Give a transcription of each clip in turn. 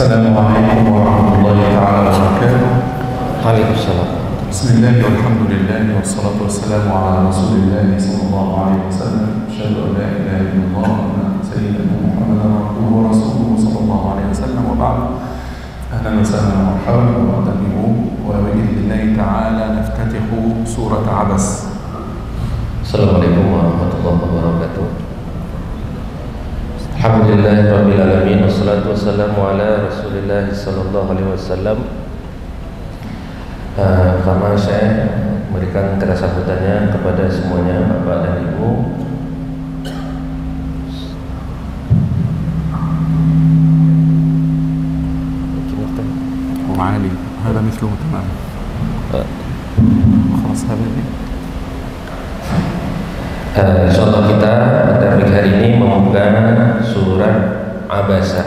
السلام عليكم ورحمة الله تعالى وبركاته. Waalaikumsalam. بسم الله والحمد لله والصلاة والسلام على رسول الله صلى الله عليه وسلم. أشهد أن لا إله إلا الله وأن سيدنا محمدا عبده ورسوله صلى الله عليه وسلم، وبعد. أهلا وسهلا ومرحبا ومرحبا بكم، وبإذن الله تعالى نفتتح سورة عبس. Assalamualaikum warahmatullahi wabarakatuh. Alhamdulillahirabbil alamin, wassalatu wassalamu ala Rasulillah sallallahu alaihi wasallam. Pertama saya memberikan kata sambutannya kepada semuanya, Bapak dan Ibu. وعالي هذا مثله تمام. خلاص هذا Insyaallah kita pada pagi hari ini membuka surat Abasa.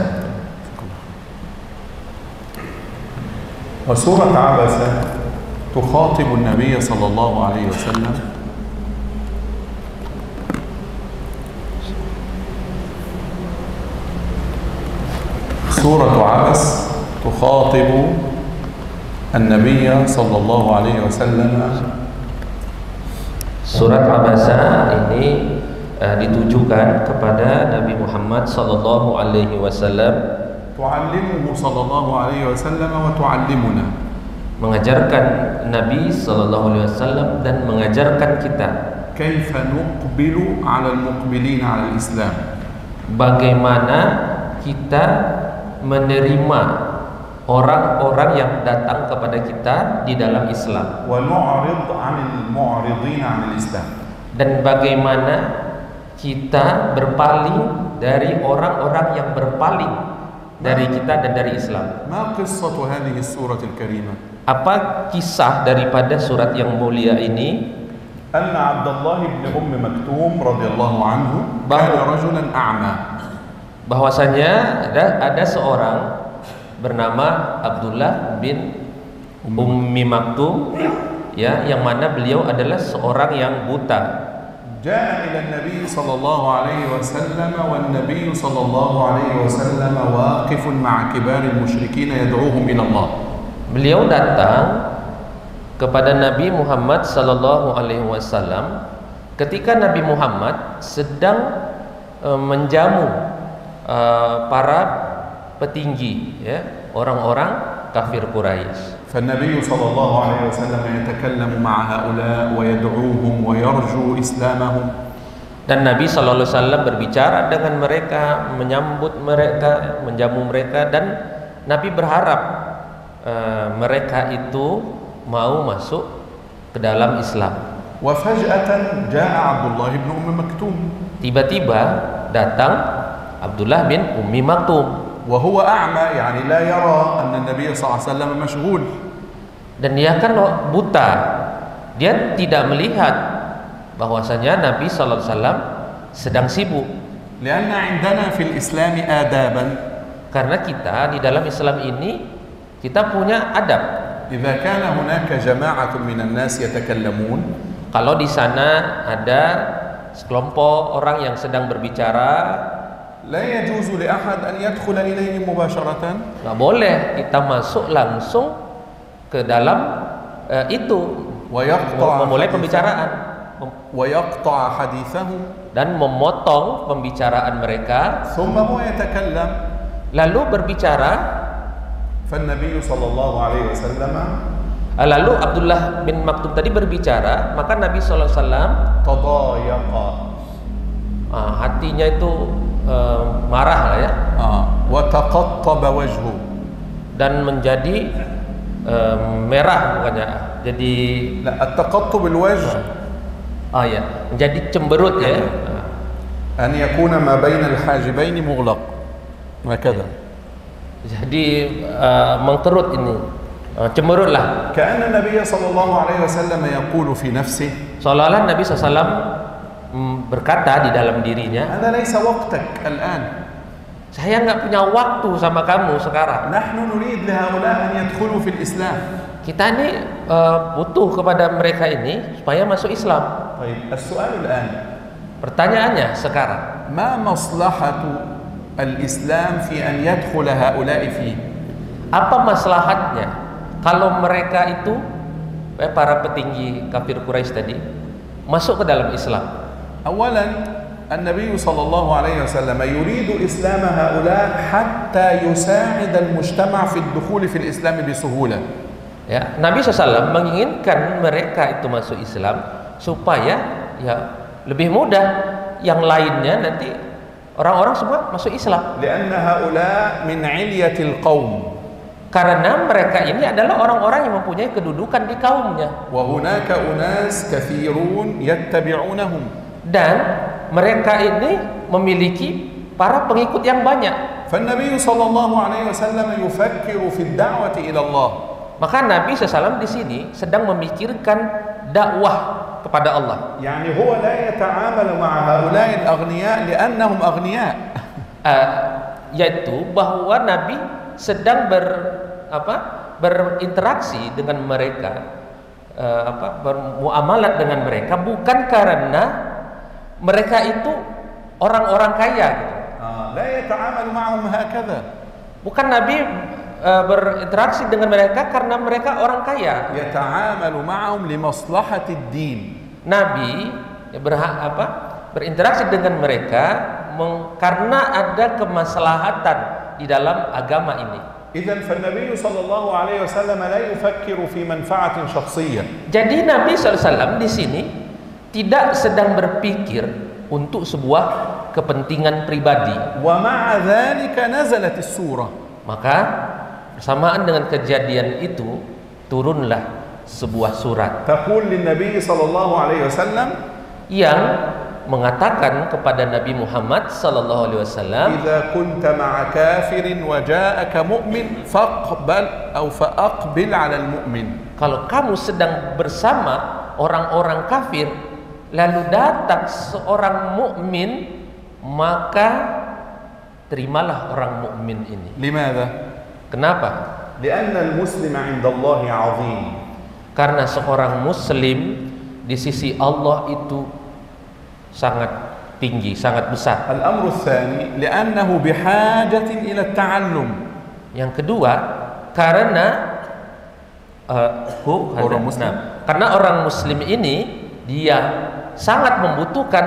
وسورة عبسة تخاطب النبي صلى الله عليه وسلم سورة عبس تخاطب النبي صلى الله عليه وسلم. Surat Abasa ini ditujukan kepada Nabi Muhammad sallallahu alaihi wasallam, تعلمه صلى الله عليه وسلم وتعلمنا. mengajarkan Nabi sallallahu alaihi wasallam dan mengajarkan kita كيف نقبل على المقبلين على الإسلام. bagaimana kita menerima orang-orang yang datang kepada kita di dalam Islam, ونعرض عن المعرضين عن الإسلام. dan bagaimana kita berpaling dari orang-orang yang berpaling dari kita dan dari Islam. ما قصة هذه السورة الكريمة؟ Apa kisah daripada surat yang mulia ini? أن عبد الله بن أم مكتوم رضي الله عنه كان رجلا أعمى. Bahwasanya ada seorang bernama Abdullah bin Ummi Maktum, ya, yang mana beliau adalah seorang yang buta. جاء إلى النبي صلى الله عليه وسلم والنبي صلى الله عليه وسلم واقف مع كبار المشركين يدعوهم إلى الله. Beliau datang kepada Nabi Muhammad sallallahu alaihi wasallam ketika Nabi Muhammad sedang menjamu para petinggi, ya, orang-orang kafir Quraisy. فالنبي صلى الله عليه وسلم يتكلم مع هؤلاء ويدعوهم ويرجو إسلامهم. Dan Nabi sallallahu alaihi wasallam berbicara dengan mereka, menyambut mereka, menjamu mereka, dan Nabi berharap mereka itu mau masuk ke dalam Islam. وفجأة جاء عبد الله بن أم مكتوم. Tiba-tiba datang Abdullah bin Ummi Maktum, وهو أعمى يعني لا يرى أن النبي صلى الله عليه وسلم مشغول. dan dia kan buta, dia tidak melihat bahwasanya Nabi sallallahu alaihi wasallam sedang sibuk. لأن عندنا في الإسلام آدابا. Karena kita di dalam Islam ini kita punya adab. إذا كان هناك جماعة من الناس يتكلمون، Kalau di sana ada sekelompok orang yang sedang berbicara, لا يجوز لأحد أن يدخل إليهم مباشرة nggak boleh kita masuk langsung ke dalam itu, memulai pembicaraan ويقطع حديثهم dan memotong pembicaraan mereka, ثم هو يتكلم. lalu berbicara. فالنبي صلى الله عليه وسلم Lalu Abdullah bin Maktum tadi berbicara, maka Nabi sallallahu alaihi wasallam تضايق، hatinya itu marah lah, ya, وتقطب وجهه. dan menjadi merah mukanya, jadi لا، التقطب الوجه ya, menjadi cemberut, ya. أن يكون ما بين الحاجبين مغلق هكذا. Jadi mengkerut ini, cemberut lah. كأن النبي صلى الله عليه وسلم يقول في نفسه Seolah-olah Nabi SAW berkata di dalam dirinya, هذا ليس وقتك الآن. saya nggak punya waktu sama kamu sekarang. نحن نريد لهؤلاء أن يدخلوا في الإسلام. Kita ini butuh kepada mereka ini supaya masuk Islam. طيب السؤال الآن، Pertanyaannya sekarang, ما مصلحة الإسلام في أن يدخل هؤلاء فيه؟ Apa maslahatnya kalau mereka itu para petinggi kafir Quraisy tadi masuk ke dalam Islam? أولا النبي صلى الله عليه وسلم يريد إسلام هؤلاء حتى يساعد المجتمع في الدخول في الإسلام بسهولة. Ya, Nabi SAW menginginkan mereka itu masuk Islam supaya ya lebih mudah yang lainnya nanti orang-orang semua masuk Islam. لأن هؤلاء من علية القوم. Karena mereka ini adalah orang-orang yang mempunyai kedudukan di kaumnya. وهناك أناس كثيرون يتبعونهم. Dan mereka ini memiliki para pengikut yang banyak. فالنبي صلى الله عليه وسلم يفكر في الدعوة إلى الله. Maka Nabi SAW di sini sedang memikirkan dakwah kepada Allah. يعني هو لا يتعامل مع هؤلاء الأغنياء لأنهم أغنياء. Yaitu bahwa Nabi sedang berinteraksi dengan mereka, bermuamalat dengan mereka bukan karena mereka itu orang-orang kaya. لا يتعامل معهم هكذا. Bukan Nabi berinteraksi dengan mereka karena mereka orang kaya. يتعامل معهم لمصلحة الدين. Nabi berinteraksi dengan mereka karena ada kemaslahatan di dalam agama ini. إذن فالنبي صلى الله عليه وسلم لا يفكر في منفعة شخصية. Jadi Nabi SAW di sini tidak sedang berpikir untuk sebuah kepentingan pribadi. ومع ذلك نزلت السورة. Maka bersamaan dengan kejadian itu turunlah sebuah surat تقول للنبي صلى الله عليه وسلم yang mengatakan kepada Nabi Muhammad sallallahu alaihi wasallam, إذا كنت مع كافر وجاءك مؤمن فأقبل على المؤمن. Kalau kamu sedang bersama orang-orang kafir lalu datang seorang mukmin, maka terimalah orang mukmin ini. لماذا؟ Kenapa? لأن المسلم عند الله عظيم. Karena seorang muslim di sisi Allah itu sangat tinggi, sangat besar. الأمر الثاني لأنه بحاجة إلى التعلم. Yang kedua, karena orang muslim. karena orang muslim ini dia sangat membutuhkan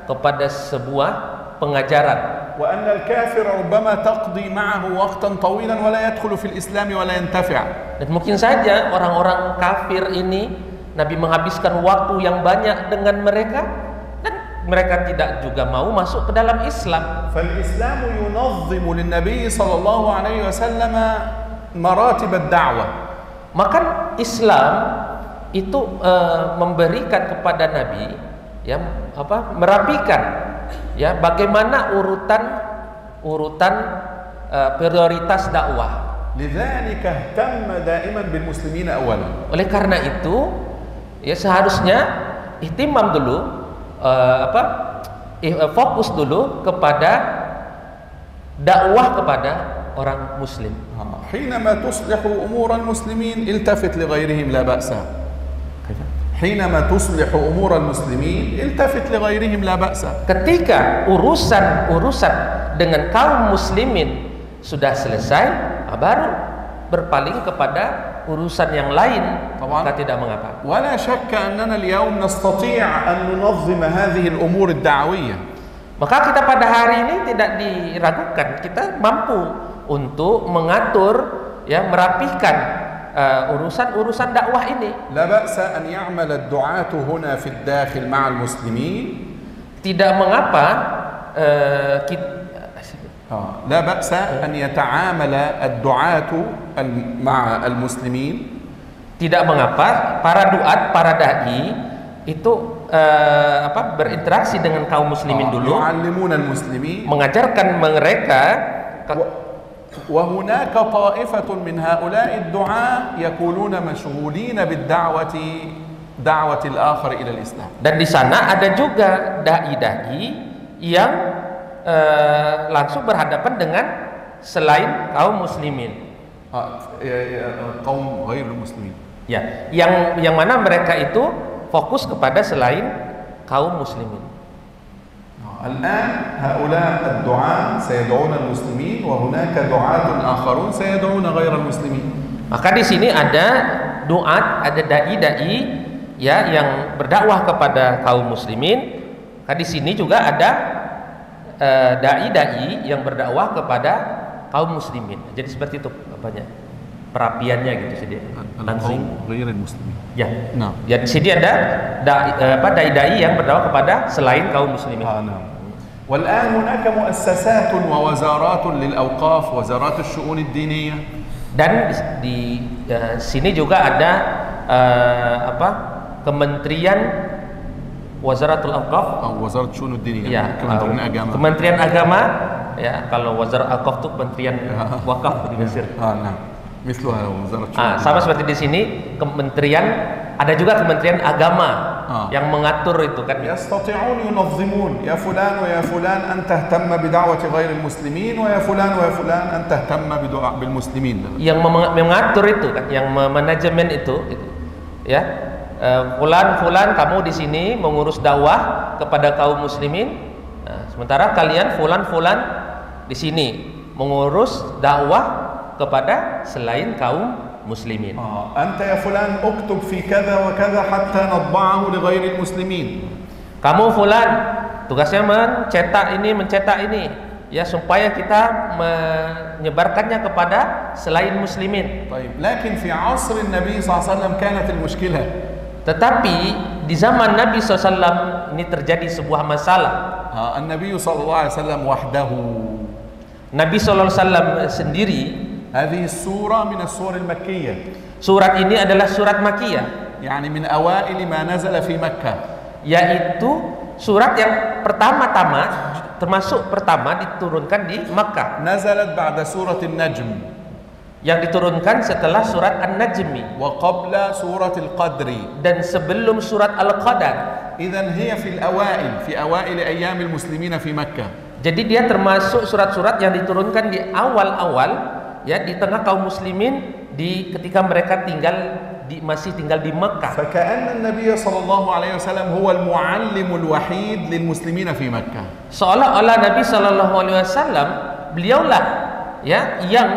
kepada sebuah pengajaran. وأن الكافر ربما تقضي معه وقتا طويلا ولا يدخل في الإسلام ولا ينتفع. Dan mungkin saja orang-orang kafir ini Nabi menghabiskan waktu yang banyak dengan mereka dan mereka tidak juga mau masuk ke dalam Islam. فالإسلام ينظم للنبي صلى الله عليه وسلم مراتب الدعوة. Maka Islam itu memberikan kepada Nabi merapikan ya bagaimana urutan prioritas dakwah. لذلك اهتم دائما بالمسلمين أولا. Oleh karena itu ya seharusnya ihtimam dulu fokus dulu kepada dakwah kepada orang muslim. حينما تصلح أمور المسلمين التفت لغيرهم لا بأس. حينما تصلح أمور المسلمين التفت لغيرهم لا بأس. Ketika urusan dengan kaum muslimin sudah selesai, baru berpaling kepada urusan yang lain, maka tidak mengapa. ولا شك أننا اليوم نستطيع أن ننظم هذه الأمور الدعوية. Maka kita pada hari ini tidak diragukan, kita mampu untuk mengatur ya merapihkan urusan-urusan dakwah ini. لا بأس أن يعمل الدعاة هنا في الداخل مع المسلمين. Tidak mengapa لا بأس أن يتعامل الدعاة مع المسلمين. Tidak mengapa para duat, para dai itu berinteraksi dengan kaum muslimin dulu, يعلمون المسلمين, mengajarkan mereka. وهناك طائفة من هؤلاء الدعاة يكونون مشغولين بالدعوة دعوة الآخر إلى الإسلام. Dan di sana ada juga dai-dai yang langsung berhadapan dengan selain kaum muslimin. Kaum ghairul muslimin. Ya, yang mana mereka itu fokus kepada selain kaum muslimin. الآن هؤلاء الدعاة سيدعون المسلمين وهناك دعاة آخرون سيدعون غير المسلمين. Maka di sini ada duat, ada dai-dai ya yang berdakwah kepada kaum muslimin. Maka di sini juga ada dai-dai yang berdakwah kepada kaum muslimin. Jadi seperti itu apanya? Perapiannya gitu sedih. Langsung غير المسلمين. ya. نعم. Ya di sini ada dai-dai yang berdakwah kepada selain kaum muslimin. نعم. والآن هناك مؤسسات ووزارات للأوقاف وزارات الشؤون الدينية. Dan di sini juga ada kementerian Wazaratul Awqaf, وزارة الشؤون الدينية. ya, Kementerian Agama ya, kalau Wazar Awqaf itu Kementerian Wakaf di Mesir. نعم. مثلها وزارة الشؤون. Sama seperti di sini kementerian, ada juga Kementerian Agama yang mengatur itu kan. يستطيعون ينظمون يا فلان ويا فلان أن تهتم بدعوة غير المسلمين ويا فلان ويا فلان أن تهتم بدعاء بالمسلمين. Yang mengatur itu kan, yang manajemen itu ya. Fulan kamu di sini mengurus dakwah kepada kaum muslimin. Nah, sementara kalian fulan di sini mengurus dakwah kepada selain kaum muslimin. أنت يا فلان اكتب في كذا وكذا حتى نطبعه لغير المسلمين. Kamu fulan tugasnya mencetak ini ya supaya kita menyebarkannya kepada selain muslimin. طيب لكن في عصر النبي صلى الله عليه وسلم كانت المشكلة. Tetapi di zaman Nabi SAW ini terjadi sebuah masalah. النبي صلى الله عليه وسلم وحده. Nabi SAW sendiri. هذه السورة من السور المكية. Surat ini adalah surat Makkiyah. يعني من أوائل ما نزل في مكة. Yaitu surat yang pertama-tama, termasuk pertama diturunkan di Makkah. نزلت بعد سورة النجم. Yang diturunkan setelah surat An-Najmi. وقبل سورة القدر. Dan sebelum surat Al-Qadar. إذن هي في الأوائل في أوائل أيام المسلمين في مكة. Jadi dia termasuk surat-surat yang diturunkan di awal-awal ya, di tengah kaum muslimin ketika mereka masih tinggal di Mekah. فكأن النبي صلى الله عليه وسلم هو المعلم الوحيد للمسلمين في مكة. Seolah-olah Nabi Shallallahu Alaihi Wasallam beliaulah ya yang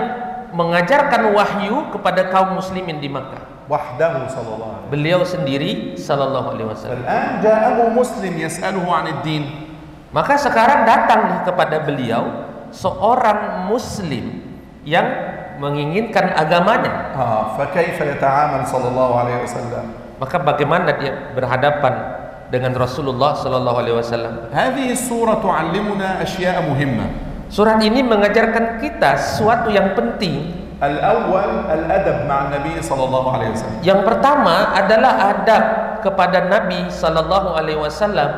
mengajarkan wahyu kepada kaum muslimin di Mekah. وحده صلى الله عليه وسلم. Beliau sendiri Shallallahu Alaihi Wasallam. الآن جاءه مسلم يسأله عن الدين. Maka sekarang datang kepada beliau seorang muslim yang menginginkan agamanya. فكيف يتعامل صلى الله عليه وسلم. Maka bagaimana dia berhadapan dengan Rasulullah sallallahu alaihi wasallam? هذه السورة تعلمنا أشياء مهمة. Surat ini mengajarkan kita sesuatu yang penting. الأول الأدب مع النبي صلى الله عليه وسلم. Yang pertama adalah adab kepada Nabi sallallahu alaihi wasallam.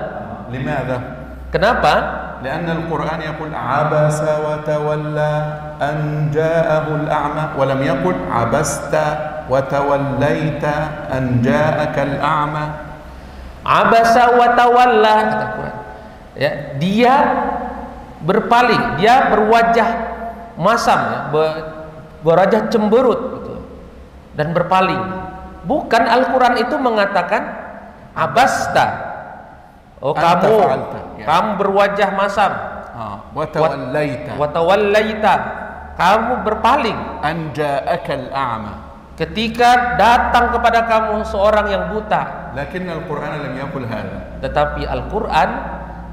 لماذا؟ Kenapa? لأن القرآن يقول عبس وتولى أن جاءه الأعمى ولم يقل عبست وتوليت أن جاءك الأعمى. Abasa wa tawalla kata Quran. Ya, dia berpaling, dia berwajah masam ya, berwajah cemberut gitu, dan berpaling. Bukan Al-Quran itu mengatakan abasta. Oh kamu berwajah masam. Watawallaita. Kamu berpaling. An ja'akal a'ma. Ketika datang kepada kamu seorang yang buta. Lakin Al-Quran lam yaqul hadha. Tetapi Al-Quran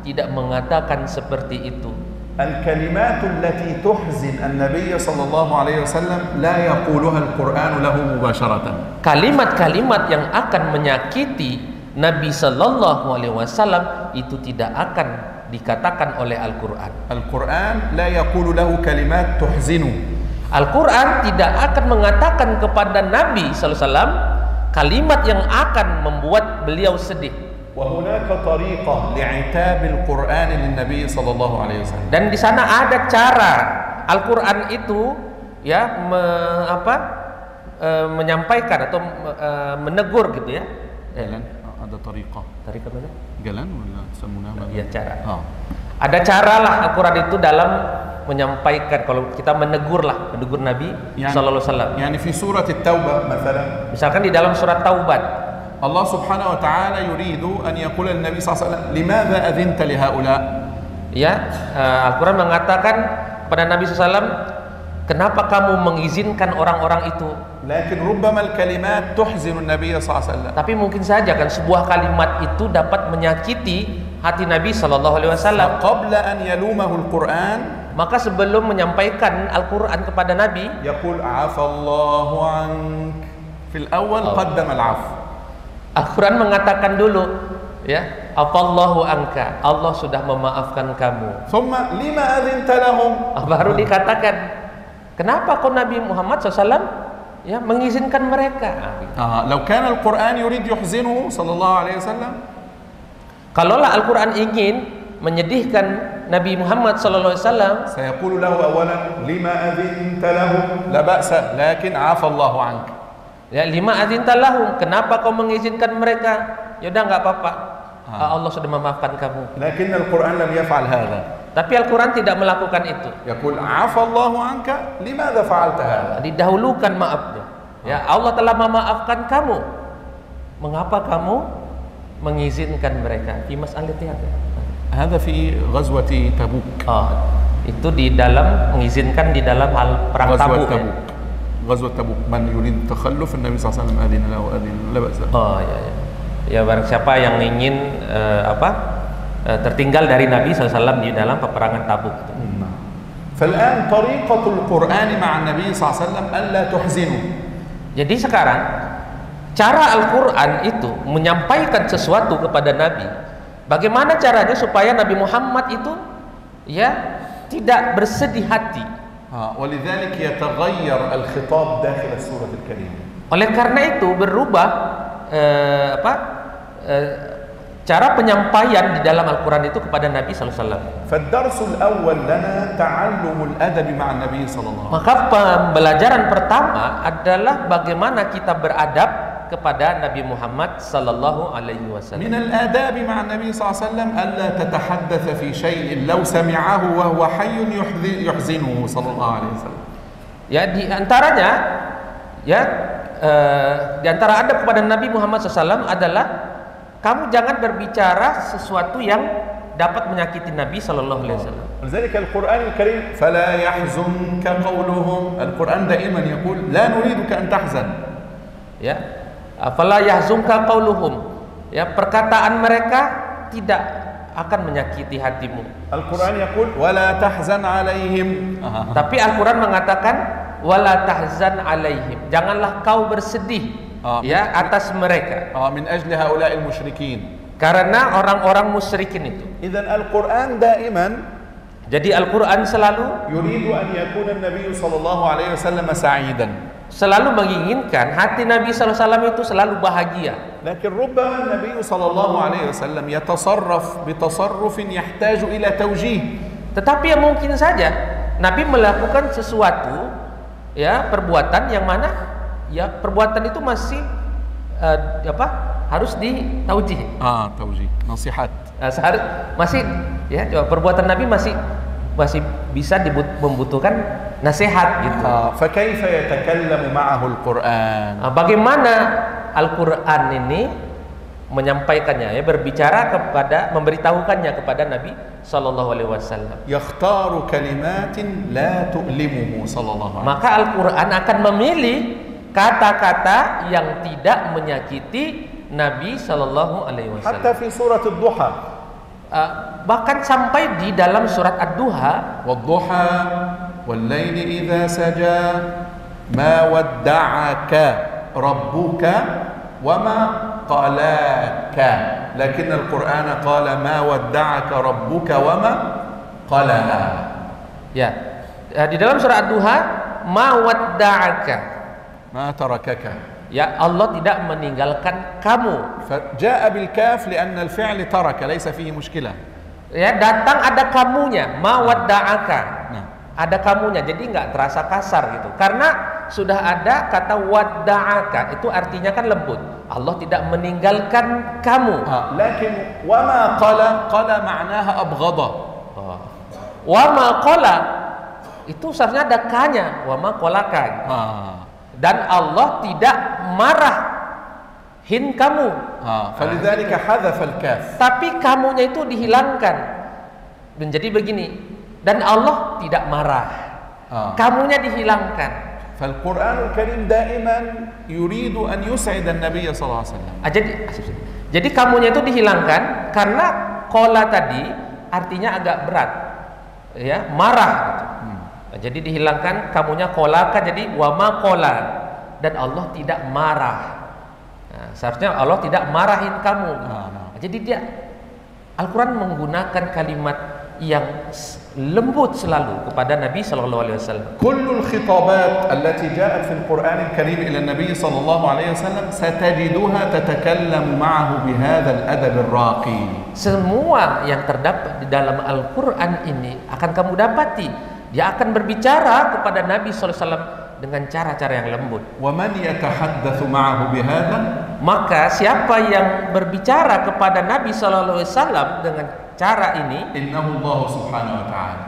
tidak mengatakan seperti itu. Al-kalimat allati tuhzin an-nabiy sallallahu alaihi wasallam la yaquluha Al-Quran lahu mubasharatan. Kalimat-kalimat yang akan menyakiti Nabi Sallallahu Alaihi Wasallam itu tidak akan dikatakan oleh Al-Quran. Al-Quran la yaqulu lahu kalimat tuhzinu. Al-Quran tidak akan mengatakan kepada Nabi Sallallahu Alaihi Wasallam kalimat yang akan membuat beliau sedih. Wa hunaka tariqah li'itab al-Quran lin-nabi sallallahu alaihi wasallam. Dan di sana ada cara Al-Quran itu ya menyampaikan atau menegur gitu ya. Ada tariqah. Tariqah mana? Jalan wala semuanya. Iya cara. Ada cara lah Al-Quran itu dalam menyampaikan, kalau kita menegur Nabi sallallahu alaihi wasallam. Yani fi surat At-Taubah misalnya. Misalkan di dalam surat Taubat. Allah Subhanahu wa taala yuridu an yaqula an-nabi sallallahu alaihi wasallam, "Limadha adhinta li haula?" Ya, Al-Quran mengatakan kepada Nabi SAW, kenapa kamu mengizinkan orang-orang itu? لكن ربما الكلمات تحزن النبي صلى الله عليه وسلم. Tapi mungkin saja kan sebuah kalimat itu dapat menyakiti hati Nabi SAW. قبل أن يلومه القرآن, maka sebelum menyampaikan Al-Quran kepada Nabi, يقول عفى الله عنك. في الأول قدم العفو. Al-Quran mengatakan dulu, ya, afallahu anka, Allah sudah memaafkan kamu. ثم لما أذنت لهم. Baru dikatakan, kenapa kau Nabi Muhammad SAW ya mengizinkan mereka? لو كان القرآن يريد يحزنه صلى الله عليه وسلم, kalaulah Al-Quran ingin menyedihkan Nabi Muhammad SAW, سيقول له أولا لما أذنت لهم لا بأس لكن عفى الله عنك. ya, lima adzinta lahum, kenapa kau mengizinkan mereka? Ya udah, nggak apa-apa, Allah sudah memaafkan kamu. لكن القرآن لم يفعل هذا. Tapi Al-Quran tidak melakukan itu. يقول عفى الله عنك لماذا فعلت هذا. Didahulukan maafnya. Ya, Allah telah memaafkan kamu. Mengapa kamu mengizinkan mereka? Fi mas'alatihim. هذا في غزوة تبوك. Itu di dalam mengizinkan di dalam hal perang Tabuk. غزوة تبوك من يريد تخلف النبي صلى الله عليه وسلم أذن له وأذن لا بأس. Ya, barang siapa yang ingin tertinggal dari Nabi SAW di dalam peperangan Tabuk itu. فالآن طريقة القرآن مع النبي صلى الله عليه وسلم ألا تحزنه. Jadi sekarang cara Al-Quran itu menyampaikan sesuatu kepada Nabi. Bagaimana caranya supaya Nabi Muhammad itu ya tidak bersedih hati. ولذلك يتغير الخطاب داخل السورة الكريمة. Oleh karena itu berubah cara penyampaian di dalam Al-Quran itu kepada Nabi SAW. فالدرس الأول لنا تعلم الأدب مع النبي صلى الله عليه وسلم. Maka pembelajaran pertama adalah bagaimana kita beradab kepada Nabi Muhammad sallallahu alaihi wasallam. من الآداب مع النبي صلى الله عليه وسلم ألا تتحدث في شيء لو سمعه وهو حي يحزنه صلى الله عليه وسلم. Ya, di antaranya ya di antara adab kepada Nabi Muhammad SAW adalah kamu jangan berbicara sesuatu yang dapat menyakiti Nabi sallallahu alaihi wasallam. ولذلك القرآن الكريم فلا يحزنك قولهم. القرآن دائما يقول لا نريدك أن تحزن. Ya, fala yahzunka qauluhum. Ya, perkataan mereka tidak akan menyakiti hatimu. Al-Quran yaqul wala tahzan alaihim. Tapi Al-Quran mengatakan wala tahzan alaihim. Janganlah kau bersedih ya atas mereka. min ajli haula'il musyrikin. Karena orang-orang musyrikin itu. Idzan Al-Quran daiman, jadi Al-Quran selalu yuridu an yakuna an-nabiy sallallahu alaihi wasallam sa'idan. Selalu menginginkan hati Nabi SAW itu selalu bahagia. Lakin rubbama an-nabiy sallallahu alaihi wasallam yatasarraf bitasarrufin yahtaju ila tawjih. Tetapi ya mungkin saja Nabi melakukan sesuatu ya perbuatan yang mana ya perbuatan itu masih harus ditaujih. Taujih, nasihat. Masih ya perbuatan Nabi masih bisa membutuhkan nasihat gitu. فكيف يتكلم معه القرآن. Bagaimana Al-Quran ini menyampaikannya ya, memberitahukannya kepada Nabi sallallahu alaihi wasallam. يختار كلمات لا تؤلمه صلى الله عليه وسلم. Maka Al-Quran akan memilih kata-kata yang tidak menyakiti Nabi sallallahu alaihi wasallam. حتى في سورة الضحى. Bahkan sampai di dalam surat Ad-Duha. والضحى والليل إذا سجى ما ودعك ربك وما قلاك. لكن القرآن قال ما ودعك ربك وما قلاها. Ya, di dalam surat Ad-Duha ma wadda'aka, ma tarakaka. Ya, Allah tidak meninggalkan kamu. فجاء بالكاف لأن الفعل ترك ليس فيه مشكلة. Ya, datang ada kamunya, ma wadda'aka. Ada kamunya, jadi nggak terasa kasar gitu. Karena sudah ada kata wadda'aka, itu artinya kan lembut. Allah tidak meninggalkan kamu. Lakin wa ma qala ma'naha abghadha. Wa ma qala itu seharusnya ada kanya, wa ma qalaka. Dan Allah tidak marahin kamu. Falidzalika hadzafa al-kaf. Tapi kamunya itu dihilangkan. Dan jadi begini, dan Allah tidak marah. Kamunya dihilangkan. فالقرآن الكريم دائما يريد أن يسعد النبي صلى الله عليه وسلم. Jadi kamunya itu dihilangkan karena kola tadi artinya agak berat, ya, marah. Jadi dihilangkan kamunya kolaka jadi wama kola, dan Allah tidak marah. Nah, seharusnya Allah tidak marahin kamu. Jadi dia Al-Quran menggunakan kalimat yang lembut selalu kepada Nabi Sallallahu Alaihi Wasallam. كل الخطابات التي جاءت في القرآن الكريم إلى النبي صلى الله عليه وسلم ستجدها تتكلم معه بهذا الأدب الراقي. Semua yang terdapat di dalam Al-Quran ini akan kamu dapati. Dia akan berbicara kepada Nabi Sallallahu Alaihi Wasallam dengan cara-cara yang lembut. ومن يتحدث معه بهذا, maka siapa yang berbicara kepada Nabi Sallallahu Alaihi Wasallam dengan cara ini, إنه الله سبحانه وتعالى.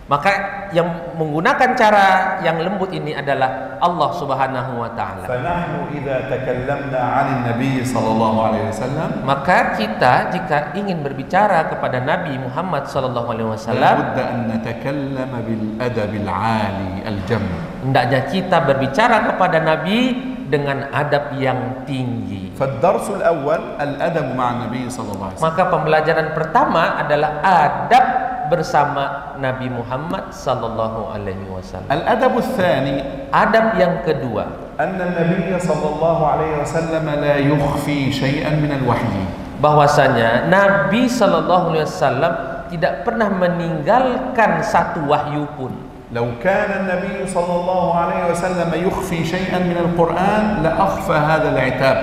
maka yang menggunakan cara yang lembut ini adalah Allah Subhanahu wa taala. فنحن إذا تكلمنا عن النبي صلى الله عليه وسلم, Maka kita jika ingin berbicara kepada Nabi Muhammad sallallahu alaihi wasallam, لابد أن نتكلم بالأدب العالي الجم. hendaknya kita berbicara kepada Nabi dengan adab yang tinggi. فالدرس الأول الأدب مع النبي صلى الله عليه وسلم. Maka pembelajaran pertama adalah adab bersama Nabi Muhammad sallallahu alaihi wasallam. الأدب الثاني Adab yang kedua, أن النبي صلى الله عليه وسلم لا يخفي شيئا من الوحي. bahwasanya Nabi sallallahu alaihi wasallam tidak pernah meninggalkan satu wahyu pun. لو كان النبي صلى الله عليه وسلم يخفي شيئا من القرآن لأخفى هذا العتاب.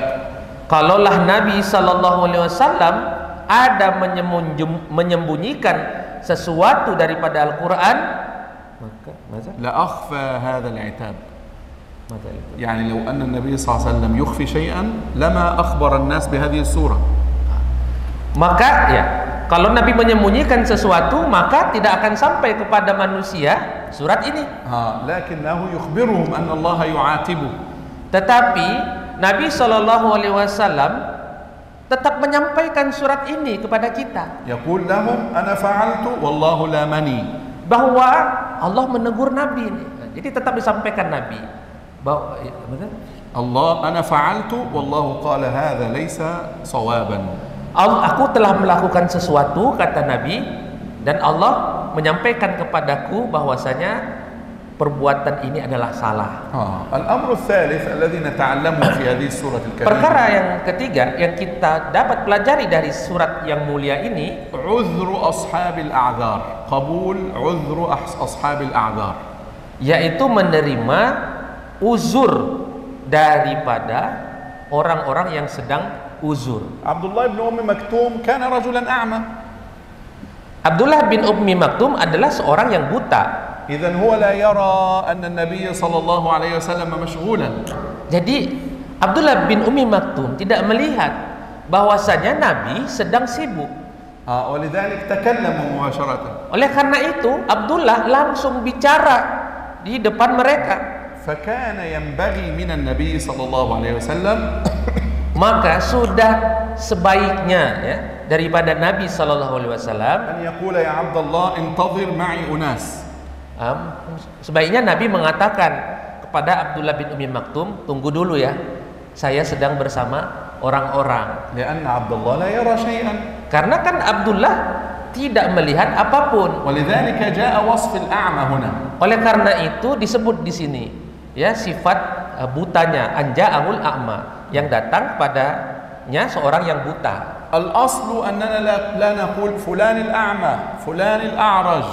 Kalaulah Nabi sallallahu alaihi wasallam ada menyembunyikan sesuatu daripada Al-Quran, maka لأخفى هذا العتاب. يعني لو أن النبي صلى الله عليه وسلم يخفي شيئا لما أخبر الناس بهذه السورة. Maka ya, kalau Nabi menyembunyikan sesuatu, maka tidak akan sampai kepada manusia surat ini. لكنه يخبرهم أن الله يعاتبه. Tetapi Nabi Shallallahu Alaihi Wasallam tetap menyampaikan surat ini kepada kita. يقول لهم أنا فعلت والله لامني. Bahwa Allah menegur Nabi ini. Jadi tetap disampaikan Nabi bahwa الله أنا فعلت والله قال هذا ليس صوابا. Aku telah melakukan sesuatu, kata Nabi, dan Allah menyampaikan kepadaku bahwasanya perbuatan ini adalah salah. الأمر الثالث الذي نتعلمه في هذه السورة الكريمة. Perkara yang ketiga yang kita dapat pelajari dari surat yang mulia ini, عذر أصحاب الأعذار. قبول عذر أصحاب الأعذار. yaitu menerima uzur daripada orang-orang yang sedang uzur. عبد الله بن أم مكتوم كان رجلا أعمى. Abdullah bin Ummi Maktum adalah seorang yang buta. إذن هو لا يرى أن النبي صلى الله عليه وسلم مشغولا. Jadi Abdullah bin Ummi Maktum tidak melihat bahwasanya Nabi sedang sibuk. ولذلك تكلم مباشرة. Oleh karena itu Abdullah langsung bicara di depan mereka. فكان ينبغي من النبي صلى الله عليه وسلم Maka sudah sebaiknya ya daripada Nabi Sallallahu Alaihi Wasallam أن يقول يا عبد الله انتظر معي أناس. sebaiknya Nabi mengatakan kepada Abdullah bin Ummi Maktum, tunggu dulu ya, saya sedang bersama orang-orang. لأن عبد الله لا يرى شيئا. Karena kan Abdullah tidak melihat apapun. ولذلك جاء وصف الأعمى هنا. Oleh karena itu disebut di sini ya sifat butanya, anja'ahul a'ma, yang datang padanya seorang yang buta. الأصل أننا لا نقول فلان الأعمى فلان الأعرج.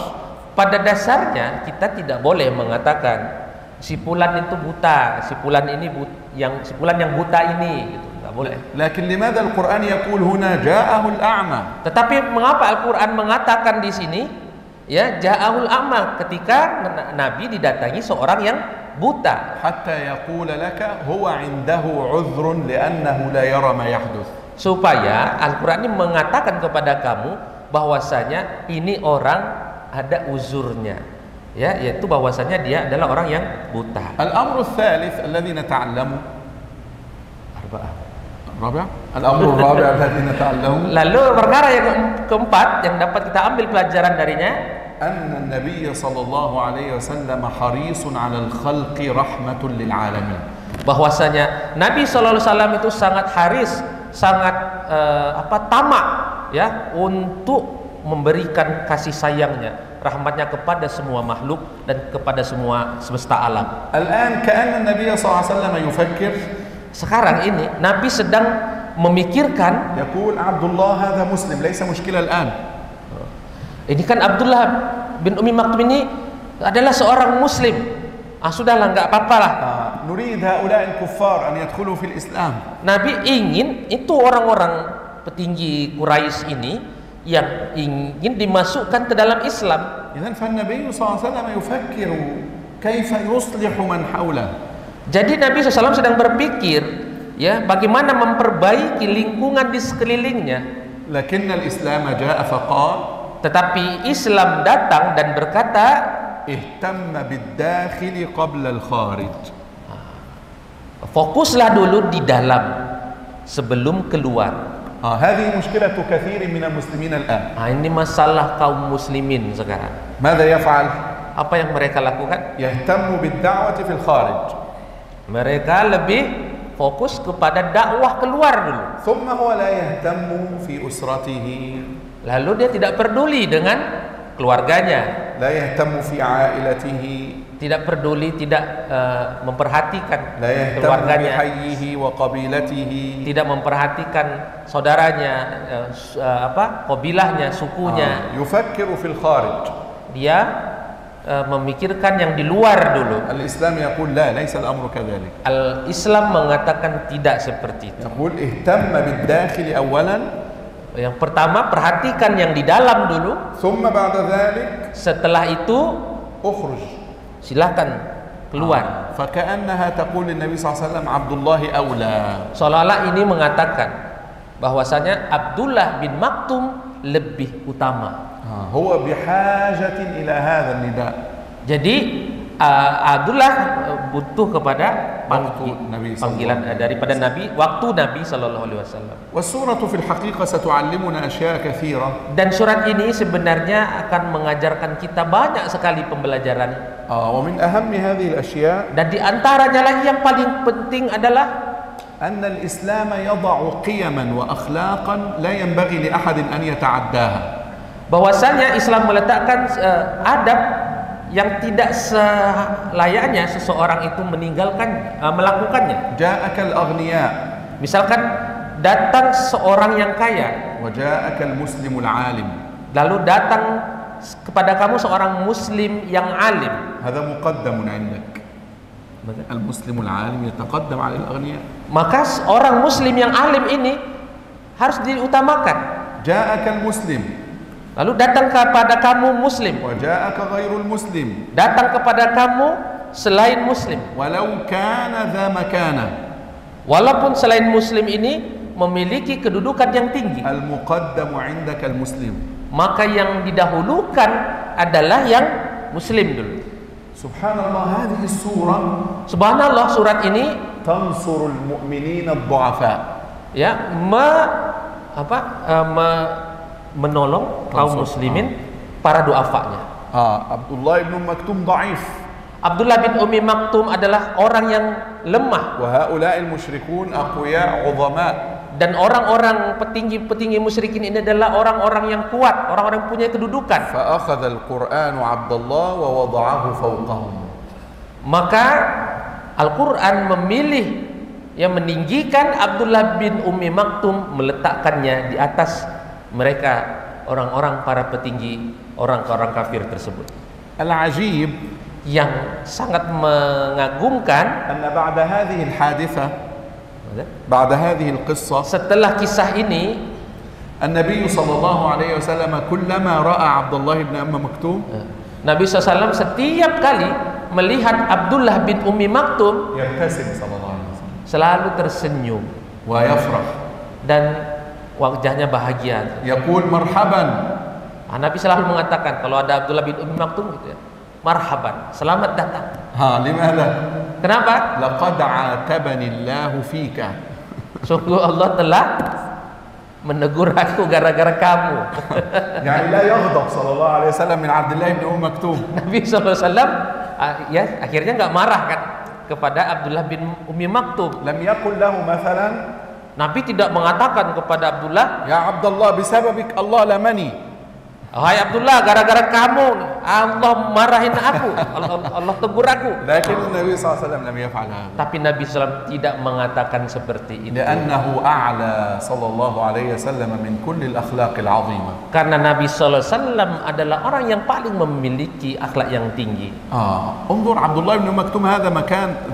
Pada dasarnya kita tidak boleh mengatakan si fulan itu buta, si fulan ini si fulan yang buta ini, gitu. Enggak boleh. لكن لماذا القرآن يقول هنا جاءه الأعمى؟ Tetapi mengapa Al-Quran mengatakan di sini ya ja'ahul a'ma, ketika Nabi didatangi seorang yang buta, حتى يقول لك هو عنده عذر لأنه لا يرى ما يحدث. supaya Al-Quran ini mengatakan kepada kamu bahwasanya ini orang ada uzurnya, ya, yaitu bahwasanya dia adalah orang yang buta. الأمر الثالث الذي نتعلمه الرابع الأمر الرابع الذي نتعلمه. Lalu perkara yang keempat yang dapat kita ambil pelajaran darinya, أن النبي صلى الله عليه وسلم حريص على الخلق رحمة للعالمين. bahwasanya Nabi Shallallahu Alaihi Wasallam itu sangat haris, sangat tamak ya untuk memberikan kasih sayangnya, rahmatnya kepada semua makhluk dan kepada semua semesta alam. الآن كأن النبي صلى الله عليه وسلم يفكر. Sekarang ini Nabi sedang memikirkan, يقول عبد الله هذا مسلم ليس مشكلة الآن. ini kan Abdullah bin Umi Maktum ini adalah seorang muslim. Sudahlah, nggak apa-apa lah. نريد هؤلاء الكفار أن يدخلوا في الإسلام. Nabi ingin itu orang-orang petinggi Quraisy ini yang ingin dimasukkan ke dalam Islam. إذن فالنبي صلى الله عليه وسلم يفكر كيف يصلح من حوله. Jadi Nabi SAW sedang berpikir ya bagaimana memperbaiki lingkungan di sekelilingnya. لكن الإسلام جاء فقال. Tetapi Islam datang dan berkata, اهتم بالداخل قبل الخارج. fokuslah dulu di dalam sebelum keluar. هذه مشكلة كثير من المسلمين الآن. Ini masalah kaum muslimin sekarang. ماذا يفعل؟ Apa yang mereka lakukan? يهتم بالدعوة في الخارج. Mereka lebih fokus kepada dakwah keluar dulu. ثم هو لا يهتم في أسرته. Lalu dia tidak peduli dengan keluarganya, لا يهتم في عائلته. tidak peduli, tidak memperhatikan لا يهتم keluarganya, بحيه وقبيلته. tidak memperhatikan saudaranya, kabilahnya, sukunya. يفكر في الخارج. Dia memikirkan yang di luar dulu. الإسلام يقول لا ليس الأمر كذلك. Al-Islam mengatakan tidak seperti itu. يقول اهتم بالداخل أولا. Yang pertama, perhatikan yang di dalam dulu. ثم بعد ذلك Setelah itu أخرج. silakan keluar. فكأنها تقول النبي صلى الله عليه وسلم عبد الله أولى. Seolah-olah ini mengatakan bahwasanya Abdullah bin Maktum lebih utama. هو بحاجة إلى هذا النداء. Jadi Abdullah butuh kepada panggilan daripada Nabi waktu Nabi Sallallahu Alaihi Wasallam. والسورة في الحقيقة ستعلمنا أشياء كثيرة. Dan surat ini sebenarnya akan mengajarkan kita banyak sekali pembelajaran. ومن أهم هذه الأشياء. Dan di antaranya lagi yang paling penting adalah أن الإسلام يضع قيما وأخلاقا لا ينبغي لأحد أن يتعداها. bahwasanya Islam meletakkan adab yang tidak selayaknya seseorang itu melakukannya. جاءك الأغنياء. Misalkan datang seorang yang kaya. وجاءك المسلم العالم. Lalu datang kepada kamu seorang muslim yang alim. هذا مقدم عندك. المسلم العالم يتقدم على الأغنياء. Maka orang muslim yang alim ini harus diutamakan. جاءك المسلم. Lalu datang kepada kamu muslim. وجاءك غير المسلم. Datang kepada kamu selain muslim. ولو كان ذا مكانة. Walaupun selain muslim ini memiliki kedudukan yang tinggi. المقدم عندك المسلم. Maka yang didahulukan adalah yang muslim dulu. Subhanallah, هذه السورة. Subhanallah, surat ini تنصر المؤمنين الضعفاء. Ya, menolong kaum muslimin para du'afanya. Abdullah bin Maktum dhaif. Abdullah bin Umi Maktum adalah orang yang lemah. Wa haula'il musyrikun aqwiya 'udhama. Dan orang-orang petinggi musyrikin ini adalah orang-orang yang kuat, orang-orang yang punya kedudukan. Fa akhadha al-Qur'an 'Abdullah wa wada'ahu fawqahum. Maka Al-Qur'an memilih yang meninggikan Abdullah bin Umi Maktum, meletakkannya di atas mereka orang-orang para petinggi orang-orang kafir tersebut. Al-ajib, yang sangat mengagumkan, anna ba'da hadhihi al-hadithah, ba'da hadhihi al-qissah, setelah kisah ini, An-Nabi sallallahu alaihi wasallam kullama ra'a Abdullah bin Umm Maktum, Nabi SAW setiap kali melihat Abdullah bin Umi Maktum, yabtasim sallallahu alaihi wasallam, selalu tersenyum wa yafrah, dan wajahnya bahagia. Yaqul marhaban. Nabi selalu mengatakan kalau ada Abdullah bin Umi Maktum gitu ya, marhaban, selamat datang. Limadha? Kenapa? Laqad atabani Allahu fika. Sungguh Allah telah menegur aku gara-gara kamu. يعني لا يغضب صلى الله عليه وسلم من عبد الله بن مكتوم. Nabi SAW ya akhirnya nggak marah kan kepada Abdullah bin Ummi Maktum. لم يقل له مثلا Nabi tidak mengatakan kepada Abdullah, يا عبد الله بسببك الله لمني. "Hai Abdullah, gara-gara kamu Allah marahin aku, Allah tegur aku." لكن النبي صلى الله عليه وسلم لم يفعل هذا. Tapi Nabi SAW tidak mengatakan seperti itu. لأنه أعلى صلى الله عليه وسلم من كل الأخلاق العظيمة. Karena Nabi SAW adalah orang yang paling memiliki akhlak yang tinggi. انظر عبد الله بن مكتوم هذا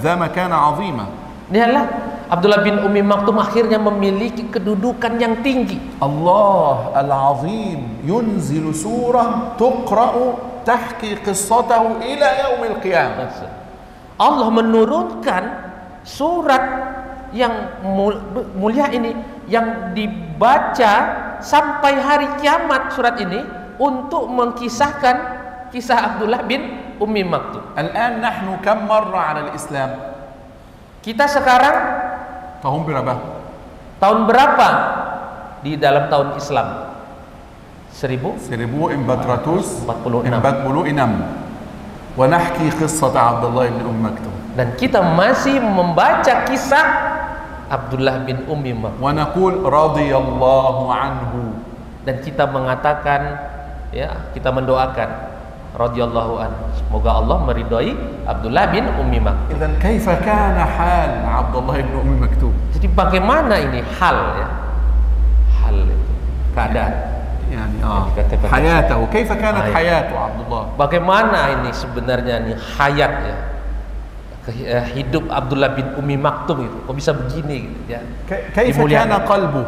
ذا مكانة عظيمة. Dialah Abdullah bin Ummi Maktum akhirnya memiliki kedudukan yang tinggi. الله العظيم ينزل سورة تقرأ تحكي قصته إلى يوم القيامة. Allah menurunkan surat yang mulia ini yang dibaca sampai hari kiamat, surat ini untuk mengkisahkan kisah Abdullah bin Ummi Maktum. الآن نحن كم مرة على الإسلام؟ Kita sekarang tahun berapa? Tahun berapa di dalam tahun Islam? 1446. Dan ونحكي قصة عبد الله بن أم مكتوم. kita masih membaca kisah Abdullah bin Ummi Maktum. ونقول رضي الله عنه. Dan kita mengatakan, ya, kita mendoakan radhiyallahu anhu, semoga Allah meridhai Abdullah bin Ummi Maktum. إذن كيف كان حال عبد الله بن أم مكتوم؟ Jadi bagaimana ini hal, ya, hal itu, keadaan, يعني حياته كيف كانت حياته عبد الله؟ bagaimana ini sebenarnya nih hayat, ya, hidup Abdullah bin Ummi Maktum itu kok bisa begini gitu, ya. كيف كان قلبه؟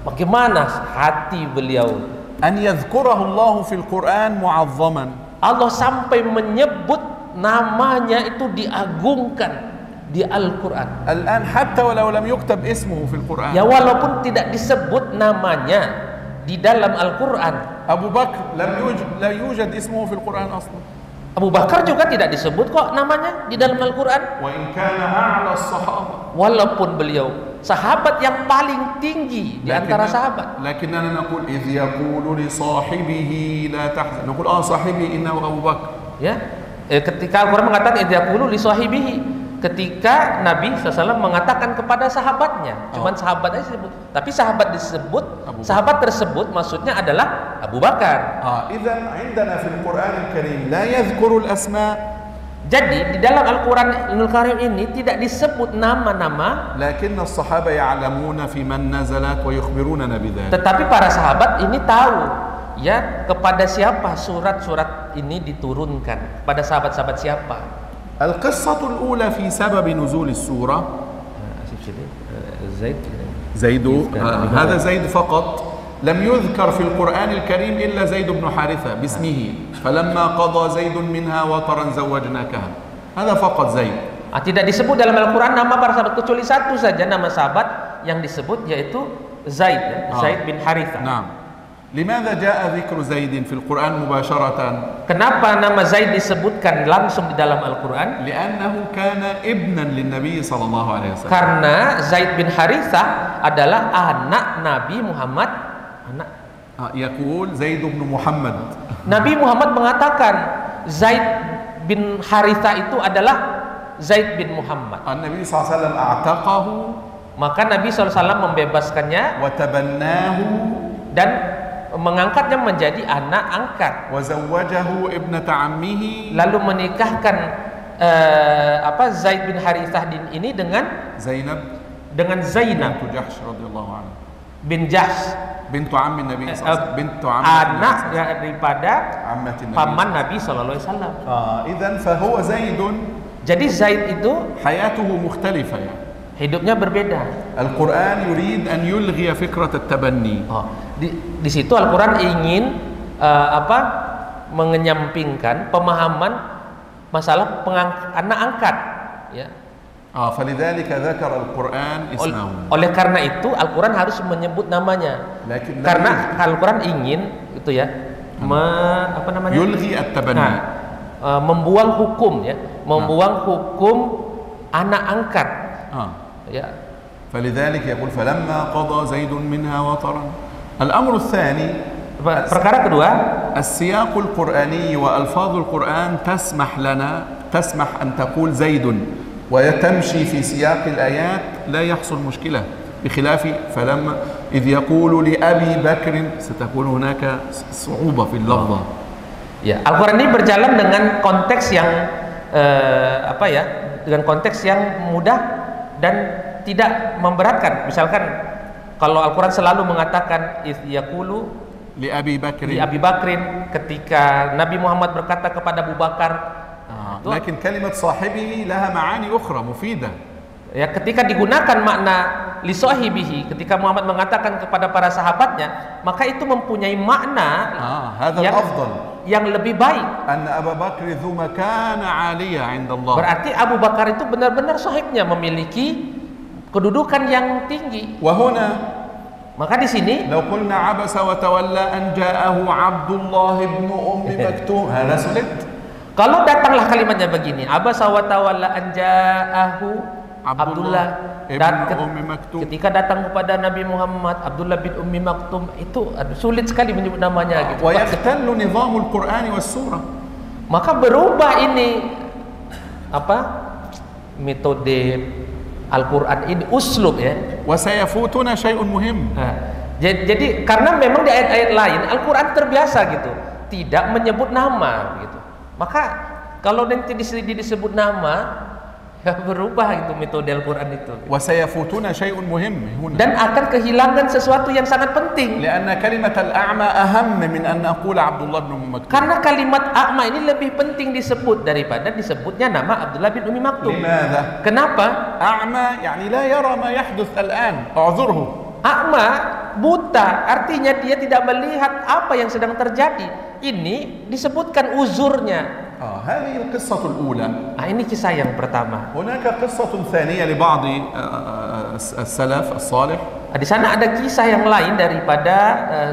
Bagaimana hati beliau? أن يذكره الله في القرآن معظما. Allah sampai menyebut namanya itu diagungkan di Al-Quran. الآن حتى ولو لم يكتب اسمه في القرآن. Ya, walaupun tidak disebut namanya di dalam Al-Quran. أبو بكر لا يوجد اسمه في القرآن أصلا. Abu Bakar juga tidak disebut kok namanya di dalam Al-Quran. وإن كان أعلى الصحابة. Walaupun beliau sahabat yang paling tinggi di antara sahabat. لكننا نقول إذ يقول لصاحبه لا تحزن. نقول صاحبي إنه أبو بكر. Ya, ketika Al-Quran mengatakan idh yaqulu li sahibihi, ketika Nabi SAW mengatakan kepada sahabatnya, cuman sahabat aja disebut. Tapi sahabat disebut, sahabat tersebut maksudnya adalah Abu Bakar. إذن عندنا في القرآن الكريم لا يذكر الأسماء. Jadi di dalam Al-Quranul Karim ini tidak disebut nama-nama, لكن الصحابة يعلمون في من نزلت ويخبروننا بذلك. tetapi para sahabat ini tahu, ya, kepada siapa surat-surat ini diturunkan, kepada sahabat-sahabat siapa. القصة الأولى في سبب نزول السورة زيد. هذا زيد فقط. لم يذكر في القرآن الكريم إلا زيد بن حارثة باسمه. فلما قضى زيد منها وطرا زوجناكها. هذا فقط زيد. Tidak disebut dalam Al-Quran nama para sahabat, kecuali satu saja nama sahabat yang disebut, yaitu Zaid, ya, Zaid bin Harithah. نعم. لماذا جاء ذكر زيد في القرآن مباشرة؟ Kenapa nama Zaid disebutkan langsung di dalam Al-Quran? لأنه كان ابنا للنبي صلى الله عليه وسلم. Karena Zaid bin Harithah adalah anak Nabi Muhammad. يقول زيد بن محمد. Nabi Muhammad mengatakan Zaid bin Harithah itu adalah Zaid bin Muhammad. النبي صلى الله عليه وسلم أعتقه. Maka Nabi SAW membebaskannya وتبناه. Dan mengangkatnya menjadi anak angkat. وزوجه ابنة عمه. Lalu menikahkan Zaid bin Harithah ini dengan Zainab. Zainab بنت جحش رضي الله عنه. bin Jahsh. بنت عم النبي صلى الله عليه وسلم. بنت عم. Anak daripada عمة النبي. paman Nabi SAW. إذن فهو زيد. Jadi Zaid itu حياته مختلفة يعني. hidupnya berbeda. القرآن يريد أن يلغي فكرة التبني. Di situ Al-Quran ingin mengenyampingkan pemahaman masalah anak angkat, ya. فلذلك ذكر القرآن اسمه. Oleh karena itu Al-Quran harus menyebut namanya. Karena Al-Quran ingin itu, ya, يلغي التبني. Membuang hukum, ya, membuang hukum anak angkat. Ya. فلذلك يقول فلما قضى زيد منها وطرا. الأمر الثاني perkara kedua, السياق القرآني وألفاظ القرآن تسمح أن تقول زيد وتمشي في سياق الآيات لا يحصل مشكلة، بخلاف فلما إذ يقول لأبي بكر ستكون هناك صعوبة في اللفظة. Ya, Al-Quran ini berjalan dengan konteks yang dengan konteks yang mudah dan tidak memberatkan. Misalkan kalau Al-Quran selalu mengatakan idz yaqulu li Abi Bakrin, ketika Nabi Muhammad berkata kepada Abu Bakar. Lakin kalimat sahibihi laha ma'ani ukhra mufidah. Ya, ketika digunakan makna li sahibihi, ketika Muhammad mengatakan kepada para sahabatnya, maka itu mempunyai makna yang lebih baik. Anna Abu Bakr dzu makana 'aliyah 'inda Allah. Berarti Abu Bakar itu benar-benar sahibnya, memiliki kedudukan yang tinggi. Wa huna, maka di sini law qulna 'abasa wa tawalla an ja'ahu Abdullah ibn Ummi Maktum, hada sulit. Kalau datanglah kalimatnya begini, abasa wa tawalla an ja'ahu Abdullah Ummi Maktum, ketika datang kepada Nabi Muhammad Abdullah bin Ummi Maktum, itu sulit sekali menyebut namanya gitu. Wa yahtallu nizamul Qur'an was surah. Maka berubah ini metode Al-Qur'an ini, uslub ya. Wa sayafutuna syai'un muhim. Jadi karena memang di ayat-ayat lain Al-Qur'an terbiasa gitu tidak menyebut nama gitu. Maka kalau nanti disebut nama, ya berubah itu metode Al-Quran itu. Wa sayafutuna syai'un muhim huna. Dan akan kehilangan sesuatu yang sangat penting. Lianna kalimat al-a'ma aham min an naqula Abdullah bin Ummi Maktum. Karena kalimat a'ma ini lebih penting disebut daripada disebutnya nama Abdullah bin Ummi Maktum. Limadha? Kenapa? A'ma yani la yara ma yahduth al-an. A'dzurhu. A'ma, buta, artinya dia tidak melihat apa yang sedang terjadi. Ini disebutkan uzurnya. هذه القصة الأولى. Ini kisah yang pertama. هناك قصة ثانية لبعض السلف الصالح. Di sana ada kisah yang lain daripada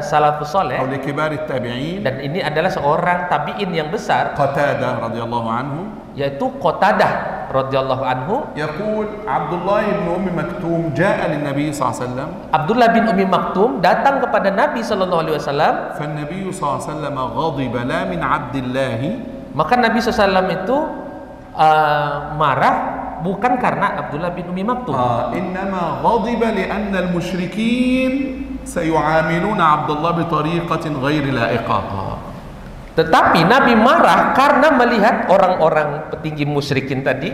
salafus saleh. أو لكبار التابعين. Dan ini adalah seorang tabi'in yang besar. قتادة رضي الله عنه. Yaitu Qatadah radhiyallahu anhu. يقول عبد الله بن أم مكتوم جاء للنبي صلى الله عليه وسلم. Abdullah bin Ummi Maktum datang kepada Nabi sallallahu alaihi wasallam. فالنبي صلى الله عليه وسلم غضب لا من عبد الله. Maka Nabi SAW itu marah bukan karena Abdullah bin Ummi Maktum. إنما غضب لأن المشركين سيعاملون عبد الله بطريقة غير لائقة. Tetapi Nabi marah karena melihat orang-orang petinggi musyrikin tadi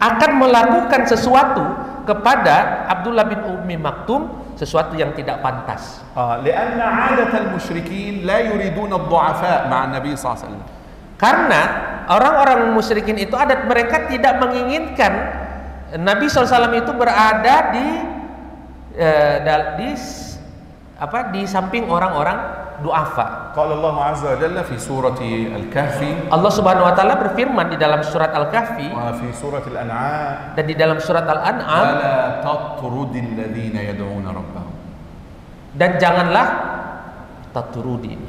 akan melakukan sesuatu kepada Abdullah bin Ummi Maktum, sesuatu yang tidak pantas. لأن عادة المشركين لا يريدون الضعفاء مع النبي صلى الله عليه وسلم. Karena orang-orang musyrikin itu adat mereka tidak menginginkan Nabi SAW itu berada di samping orang-orang du'afa. Qala Allah azza wa jalla fi surati Al-Kahfi. Allah Subhanahu wa taala berfirman di dalam surat Al-Kahfi wa fi surati Al-An'am, dan di dalam surat Al-An'am, wala tatrudil ladzina yad'una rabbahum. Dan janganlah tatrudin.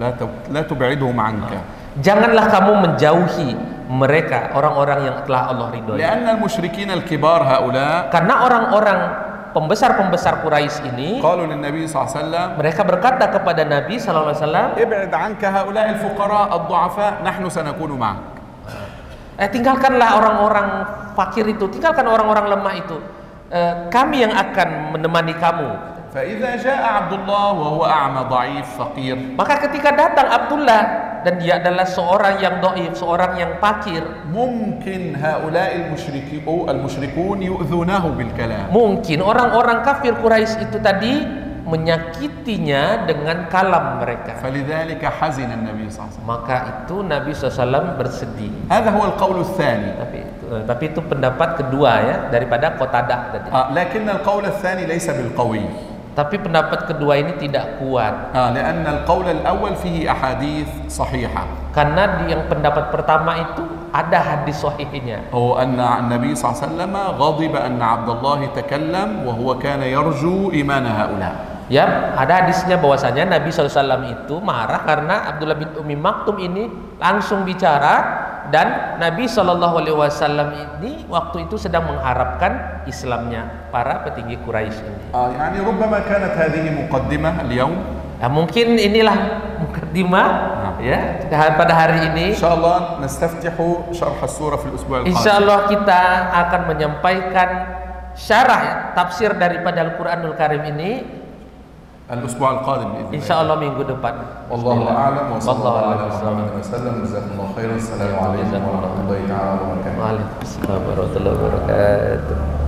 La tub'idhum 'anka. Janganlah kamu menjauhi mereka, orang-orang yang telah Allah ridhoi. Lianna al-musyrikin al-kibar haula, karena orang-orang pembesar-pembesar Quraisy ini qalu lin Nabi sallallahu alaihi wasallam, mereka berkata kepada Nabi sallallahu alaihi wasallam, ib'id 'anka haula al-fuqara ad-du'afa, nahnu sanakunu ma'ak. Tinggalkanlah orang-orang fakir itu, tinggalkan orang-orang lemah itu. Kami yang akan menemani kamu. فإذا جاء عبد الله وهو أعمى ضعيف فقير. Maka ketika datang Abdullah dan dia adalah seorang yang dhaif, seorang yang fakir, mungkin هؤلاء المشركون يؤذونه بالكلام. Mungkin orang-orang kafir Quraisy itu tadi menyakitinya dengan kalam mereka. فلذلك حزن النبي صلى الله عليه وسلم. Maka itu Nabi SAW bersedih. هذا هو القول الثاني. Tapi itu pendapat kedua ya daripada Qatadah tadi. لكن القول الثاني ليس بالقوي. Tapi pendapat kedua ini tidak kuat. لأن القول الأول فيه أحاديث صحيحة. Karena yang pendapat pertama itu ada hadis sahihnya. هو أن النبي صلى الله عليه وسلم غضب أن عبد الله تكلم وهو كان يرجو إيمان هؤلاء. Ya, ada hadisnya bahwasanya Nabi SAW itu marah karena Abdullah bin Ummi Maktum ini langsung bicara dan Nabi Shallallahu Alaihi Wasallam ini waktu itu sedang mengharapkan Islamnya para petinggi Quraisy ini. يعني ربما كانت هذه مقدمة اليوم. Nah, mungkin inilah mukaddimah ya pada hari ini. إن شاء الله نستفتح شرح السورة في الأسبوع القادم. Insyaallah kita akan menyampaikan syarah tafsir daripada Al-Qur'anul Karim ini الأسبوع القادم بإذن الله. insyaallah minggu depan. والله أعلم وصلى الله على محمد وسلم. جزاكم الله خيرا. السلام عليكم ورحمة الله تعالى وبركاته. Waalaikumsalam warahmatullahi wabarakatuh.